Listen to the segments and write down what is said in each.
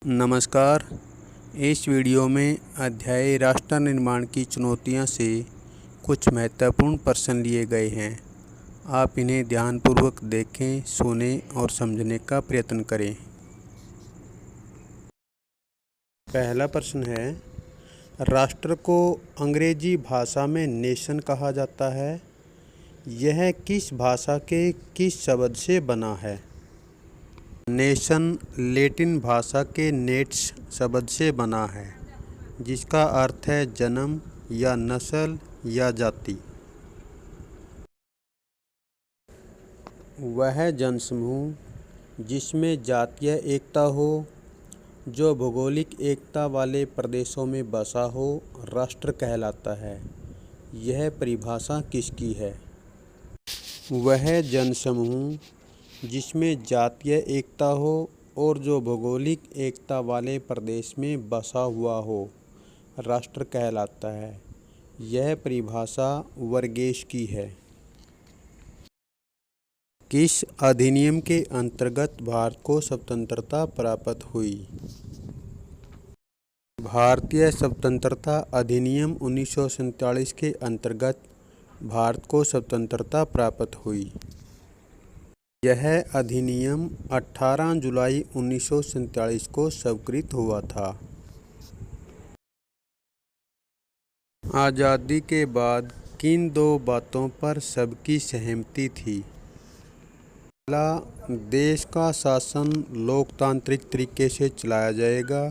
नमस्कार। इस वीडियो में अध्याय राष्ट्र निर्माण की चुनौतियां से कुछ महत्वपूर्ण प्रश्न लिए गए हैं। आप इन्हें ध्यानपूर्वक देखें, सुनें और समझने का प्रयत्न करें। पहला प्रश्न है, राष्ट्र को अंग्रेजी भाषा में नेशन कहा जाता है। यह किस भाषा के किस शब्द से बना है? नेशन लैटिन भाषा के नेट्स शब्द से बना है, जिसका अर्थ है जन्म या नस्ल या जाति। वह जनसमूह जिसमें जातीय एकता हो, जो भौगोलिक एकता वाले प्रदेशों में बसा हो, राष्ट्र कहलाता है। यह परिभाषा किसकी है? वह जनसमूह जिसमें जातीय एकता हो और जो भौगोलिक एकता वाले प्रदेश में बसा हुआ हो, राष्ट्र कहलाता है। यह परिभाषा वर्गेश की है। किस अधिनियम के अंतर्गत भारत को स्वतंत्रता प्राप्त हुई? भारतीय स्वतंत्रता अधिनियम 1947 के अंतर्गत भारत को स्वतंत्रता प्राप्त हुई। यह अधिनियम 18 जुलाई 1947 को स्वीकृत हुआ था। आज़ादी के बाद किन दो बातों पर सबकी सहमति थी? पहला, देश का शासन लोकतांत्रिक तरीके से चलाया जाएगा।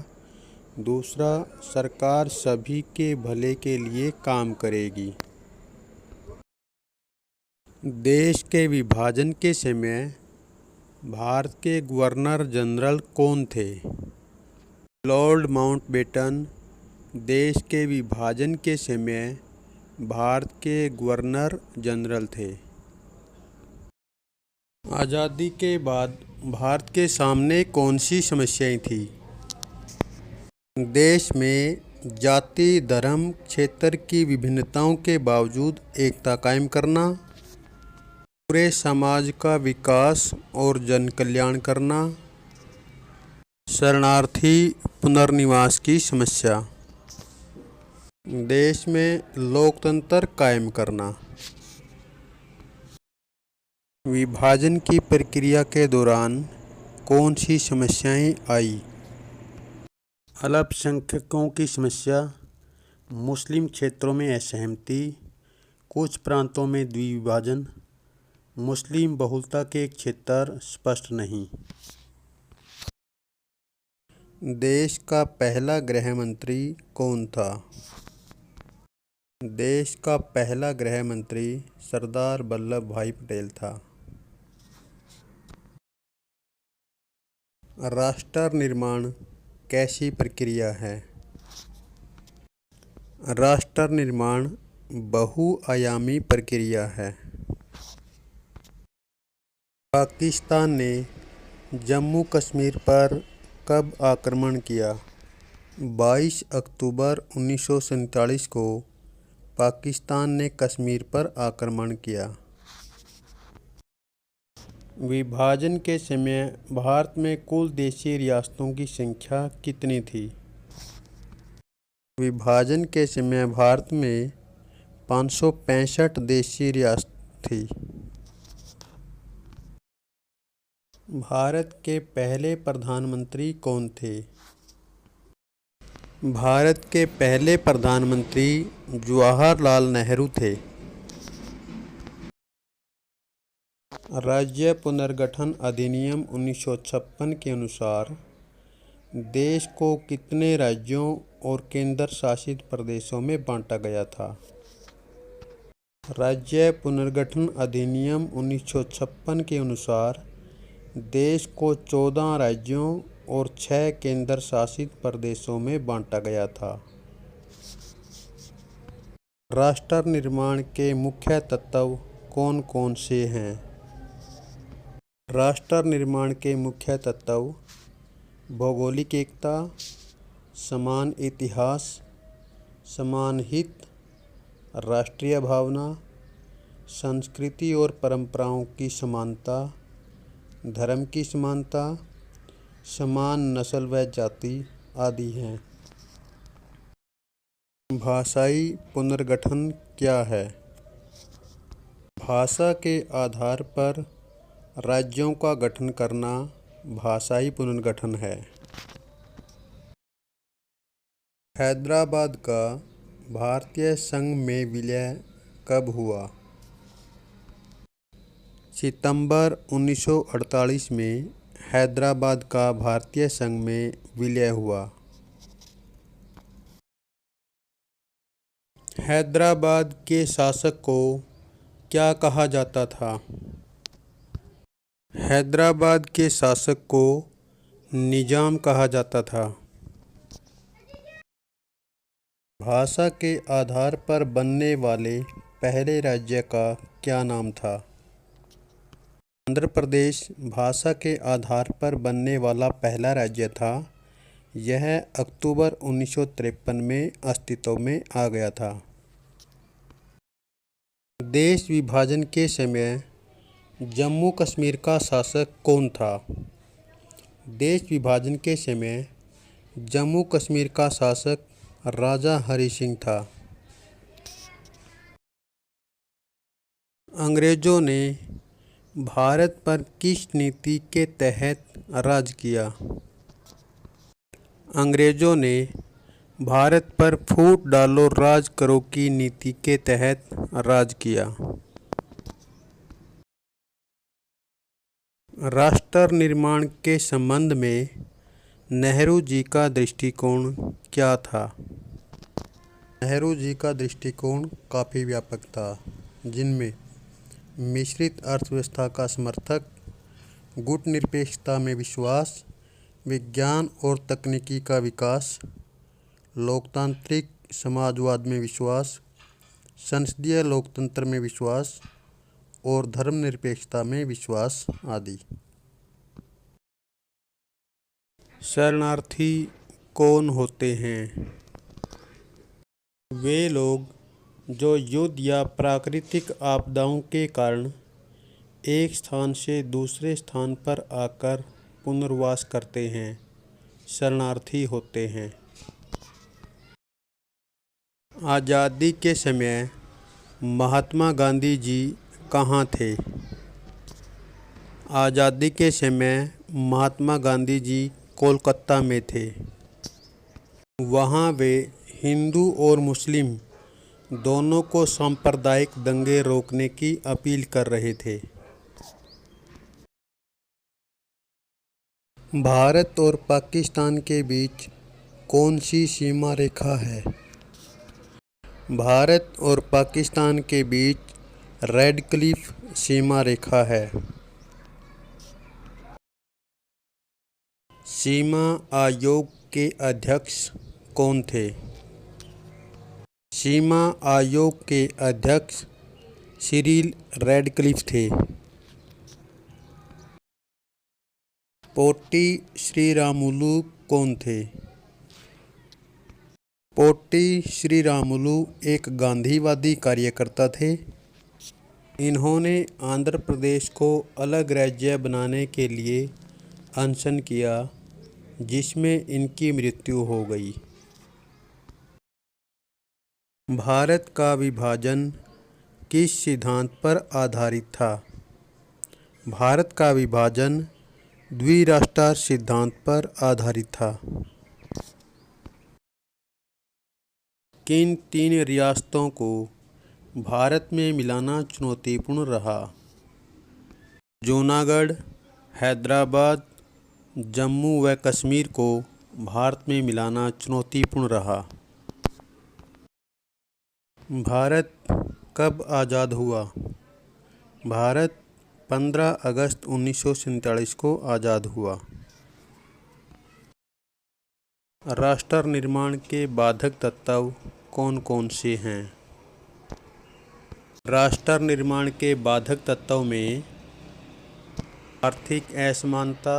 दूसरा, सरकार सभी के भले के लिए काम करेगी। देश के विभाजन के समय भारत के गवर्नर जनरल कौन थे? लॉर्ड माउंटबेटन देश के विभाजन के समय भारत के गवर्नर जनरल थे। आज़ादी के बाद भारत के सामने कौन सी समस्याएं थी? देश में जाति, धर्म, क्षेत्र की विभिन्नताओं के बावजूद एकता कायम करना, पूरे समाज का विकास और जन कल्याण करना, शरणार्थी पुनर्निवास की समस्या, देश में लोकतंत्र कायम करना। विभाजन की प्रक्रिया के दौरान कौन सी समस्याएं आई? अल्पसंख्यकों की समस्या, मुस्लिम क्षेत्रों में असहमति, कुछ प्रांतों में द्विविभाजन, मुस्लिम बहुलता के क्षेत्र स्पष्ट नहीं। देश का पहला गृह मंत्री कौन था? देश का पहला गृह मंत्री सरदार वल्लभ भाई पटेल था। राष्ट्र निर्माण कैसी प्रक्रिया है? राष्ट्र निर्माण बहुआयामी प्रक्रिया है। पाकिस्तान ने जम्मू कश्मीर पर कब आक्रमण किया? 22 अक्टूबर 1947 को पाकिस्तान ने कश्मीर पर आक्रमण किया। विभाजन के समय भारत में कुल देशी रियासतों की संख्या कितनी थी? विभाजन के समय भारत में 565 देशी रियासत थी। भारत के पहले प्रधानमंत्री कौन थे? भारत के पहले प्रधानमंत्री जवाहरलाल नेहरू थे। राज्य पुनर्गठन अधिनियम 1956 के अनुसार देश को कितने राज्यों और केंद्र शासित प्रदेशों में बांटा गया था? राज्य पुनर्गठन अधिनियम 1956 के अनुसार देश को 14 राज्यों और 6 केंद्र शासित प्रदेशों में बांटा गया था। राष्ट्र निर्माण के मुख्य तत्व कौन कौन से हैं? राष्ट्र निर्माण के मुख्य तत्व भौगोलिक एकता, समान इतिहास, समान हित, राष्ट्रीय भावना, संस्कृति और परंपराओं की समानता, धर्म की समानता, समान नस्ल व जाति आदि हैं। भाषाई पुनर्गठन क्या है? भाषा के आधार पर राज्यों का गठन करना भाषाई पुनर्गठन है। हैदराबाद का भारतीय संघ में विलय कब हुआ? सितंबर 1948 में हैदराबाद का भारतीय संघ में विलय हुआ। हैदराबाद के शासक को क्या कहा जाता था? हैदराबाद के शासक को निजाम कहा जाता था। भाषा के आधार पर बनने वाले पहले राज्य का क्या नाम था? आंध्र प्रदेश भाषा के आधार पर बनने वाला पहला राज्य था। यह अक्टूबर 1953 में अस्तित्व में आ गया था। देश विभाजन के समय जम्मू कश्मीर का शासक कौन था? देश विभाजन के समय जम्मू कश्मीर का शासक राजा हरि सिंह था। अंग्रेजों ने भारत पर किस नीति के तहत राज किया? अंग्रेजों ने भारत पर फूट डालो राज करो की नीति के तहत राज किया। राष्ट्र निर्माण के संबंध में नेहरू जी का दृष्टिकोण क्या था? नेहरू जी का दृष्टिकोण काफ़ी व्यापक था, जिनमें मिश्रित अर्थव्यवस्था का समर्थक, गुटनिरपेक्षता में विश्वास, विज्ञान और तकनीकी का विकास, लोकतांत्रिक समाजवाद में विश्वास, संसदीय लोकतंत्र में विश्वास और धर्मनिरपेक्षता में विश्वास आदि। शरणार्थी कौन होते हैं? वे लोग जो युद्ध या प्राकृतिक आपदाओं के कारण एक स्थान से दूसरे स्थान पर आकर पुनर्वास करते हैं, शरणार्थी होते हैं। आज़ादी के समय महात्मा गांधी जी कहाँ थे? आज़ादी के समय महात्मा गांधी जी कोलकाता में थे। वहाँ वे हिंदू और मुस्लिम दोनों को सांप्रदायिक दंगे रोकने की अपील कर रहे थे। भारत और पाकिस्तान के बीच कौन सी सीमा रेखा है? भारत और पाकिस्तान के बीच रेड क्लिफ सीमा रेखा है। सीमा आयोग के अध्यक्ष कौन थे? सीमा आयोग के अध्यक्ष सिरिल रैडक्लिफ थे। पोट्टी श्रीरामुलु कौन थे? पोट्टी श्रीरामुलु एक गांधीवादी कार्यकर्ता थे। इन्होंने आंध्र प्रदेश को अलग राज्य बनाने के लिए अनशन किया, जिसमें इनकी मृत्यु हो गई। भारत का विभाजन किस सिद्धांत पर आधारित था? भारत का विभाजन द्विराष्ट्र सिद्धांत पर आधारित था। किन 3 रियासतों को भारत में मिलाना चुनौतीपूर्ण रहा? जूनागढ़, हैदराबाद, जम्मू व कश्मीर को भारत में मिलाना चुनौतीपूर्ण रहा। भारत कब आज़ाद हुआ? भारत 15 अगस्त 1947 को आज़ाद हुआ। राष्ट्र निर्माण के बाधक तत्व कौन कौन से हैं? राष्ट्र निर्माण के बाधक तत्व में आर्थिक असमानता,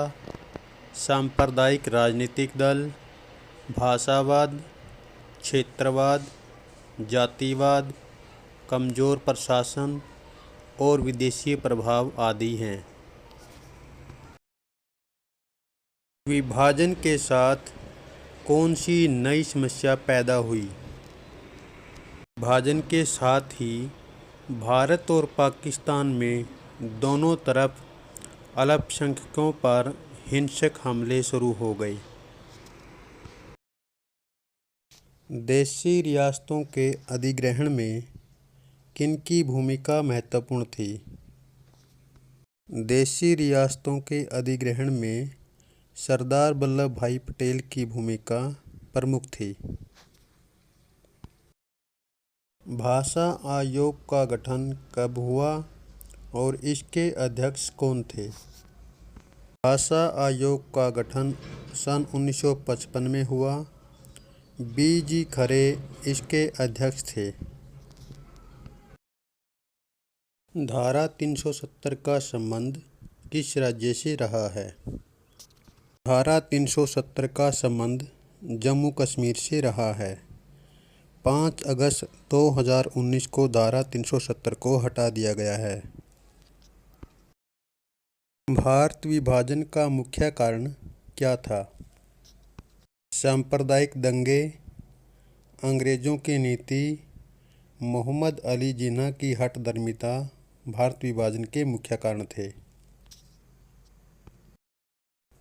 सांप्रदायिक राजनीतिक दल, भाषावाद, क्षेत्रवाद, जातिवाद, कमज़ोर प्रशासन और विदेशी प्रभाव आदि हैं। विभाजन के साथ कौन सी नई समस्या पैदा हुई? विभाजन के साथ ही भारत और पाकिस्तान में दोनों तरफ अल्पसंख्यकों पर हिंसक हमले शुरू हो गए। देशी रियासतों के अधिग्रहण में किनकी भूमिका महत्वपूर्ण थी? देशी रियासतों के अधिग्रहण में सरदार वल्लभ भाई पटेल की भूमिका प्रमुख थी। भाषा आयोग का गठन कब हुआ और इसके अध्यक्ष कौन थे? भाषा आयोग का गठन सन 1955 में हुआ। बी.जी. खरे इसके अध्यक्ष थे। धारा 370 का संबंध किस राज्य से रहा है? धारा 370 का संबंध जम्मू कश्मीर से रहा है। 5 अगस्त 2019 को धारा 370 को हटा दिया गया है। भारत विभाजन का मुख्य कारण क्या था? सांप्रदायिक दंगे, अंग्रेज़ों की नीति, मोहम्मद अली जिन्ना की हठधर्मिता भारत विभाजन के मुख्य कारण थे।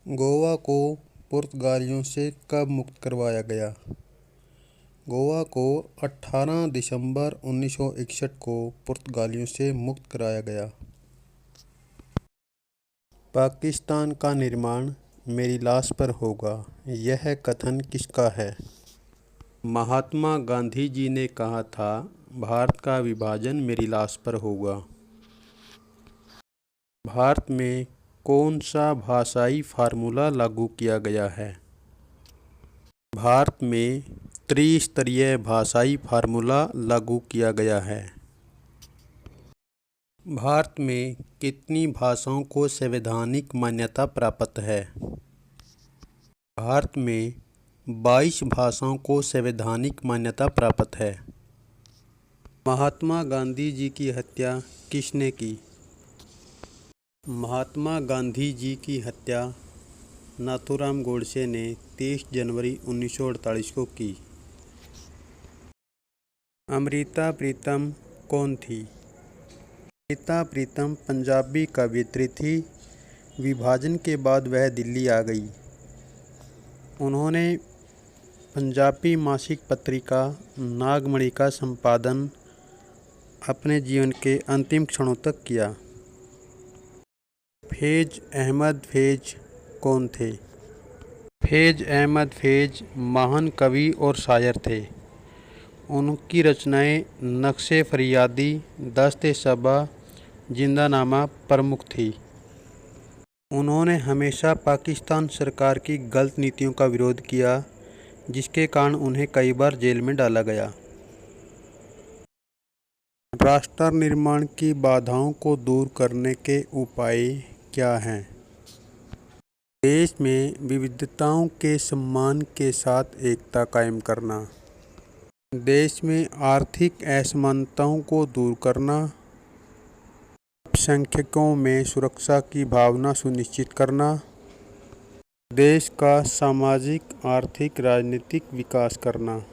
गोवा को पुर्तगालियों से कब मुक्त करवाया गया? गोवा को 18 दिसंबर 1961 को पुर्तगालियों से मुक्त कराया गया। पाकिस्तान का निर्माण मेरी लाश पर होगा, यह कथन किसका है? महात्मा गांधी जी ने कहा था, भारत का विभाजन मेरी लाश पर होगा। भारत में कौन सा भाषाई फार्मूला लागू किया गया है? भारत में त्रिस्तरीय भाषाई फार्मूला लागू किया गया है। भारत में कितनी भाषाओं को संवैधानिक मान्यता प्राप्त है? भारत में 22 भाषाओं को संवैधानिक मान्यता प्राप्त है। महात्मा गांधी जी की हत्या किसने की? महात्मा गांधी जी की हत्या नाथूराम गोडसे ने 30 जनवरी 1948 को की। अमृता प्रीतम कौन थी? अमृता प्रीतम पंजाबी कवयित्री थी। विभाजन के बाद वह दिल्ली आ गई। उन्होंने पंजाबी मासिक पत्रिका नागमणि का संपादन अपने जीवन के अंतिम क्षणों तक किया। फैज़ अहमद फैज़ कौन थे? फैज़ अहमद फैज़ महान कवि और शायर थे। उनकी रचनाएं नक्शे फरियादी, दस्ते सबा, जिंदानामा प्रमुख थी। उन्होंने हमेशा पाकिस्तान सरकार की गलत नीतियों का विरोध किया, जिसके कारण उन्हें कई बार जेल में डाला गया। राष्ट्र निर्माण की बाधाओं को दूर करने के उपाय क्या हैं? देश में विविधताओं के सम्मान के साथ एकता कायम करना, देश में आर्थिक असमानताओं को दूर करना, अल्पसंख्यकों में सुरक्षा की भावना सुनिश्चित करना, देश का सामाजिक, आर्थिक, राजनीतिक विकास करना।